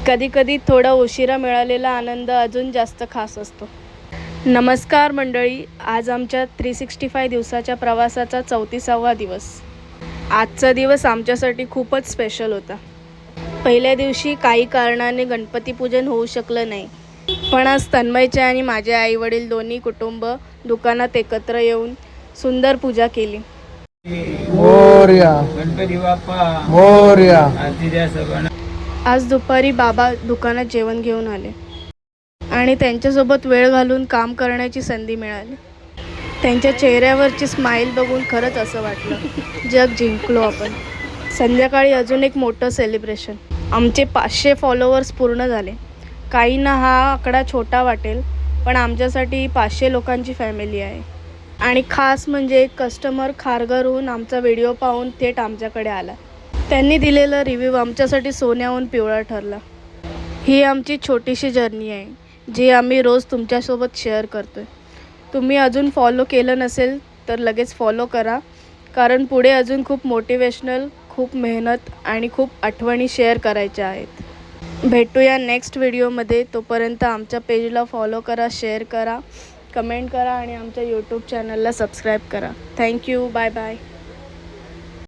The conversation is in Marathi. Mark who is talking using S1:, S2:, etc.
S1: कधीकधी थोडा उशिरा मिळालेला आनंद अजून जास्त खास असतो. नमस्कार मंडळी, आज आमच्या 365 दिवसाच्या प्रवासाचा 34वा दिवस. आजचा दिवस आमच्यासाठी खूपच स्पेशल होता. पहिल्या दिवशी काही कारणाने गणपतीपूजन होऊ शकलं नाही, पण आज तन्मयचे आणि माझे आईवडील दोन्ही कुटुंब दुकानात एकत्र येऊन सुंदर पूजा केली.
S2: मोरया
S3: गणपती बाप्पा
S2: मोरया.
S3: आरती द्या सर्वांना.
S1: आज दुपारी बाबा दुकानात जेवण घेऊन आले आणि त्यांच्यासोबत वेळ घालून काम करण्याची संधी मिळाली. त्यांच्या चेहऱ्यावरची स्माईल बघून खरंच असं वाटलं जग जिंकलो आपण. संध्याकाळी अजून एक मोठं सेलिब्रेशन. आमचे 500 फॉलोअर्स पूर्ण झाले. काहींना हा आकडा छोटा वाटेल, पण आमच्यासाठी 500 लोकांची फॅमिली आहे. आणि खास म्हणजे एक कस्टमर खारघरहून आमचा व्हिडिओ पाहून थेट आमच्याकडे आला. त्यांनी दिलेला रिव्ह्यू आमच्यासाठी सोन्याहून पिवळा ठरला. ही आमची छोटीशी जर्नी आहे, जी आम्ही रोज तुमच्यासोबत शेअर करतो आहे. तुम्ही अजून फॉलो केलं नसेल तर लगेच फॉलो करा, कारण पुढे अजून खूप मोटिवेशनल, खूप मेहनत आणि खूप आठवणी शेअर करायच्या आहेत. भेटूया नेक्स्ट व्हिडिओमध्ये. तोपर्यंत आमच्या पेजला फॉलो करा, शेअर करा, कमेंट करा आणि आमच्या यूट्यूब चॅनलला सबस्क्राईब करा. थँक्यू. Bye bye.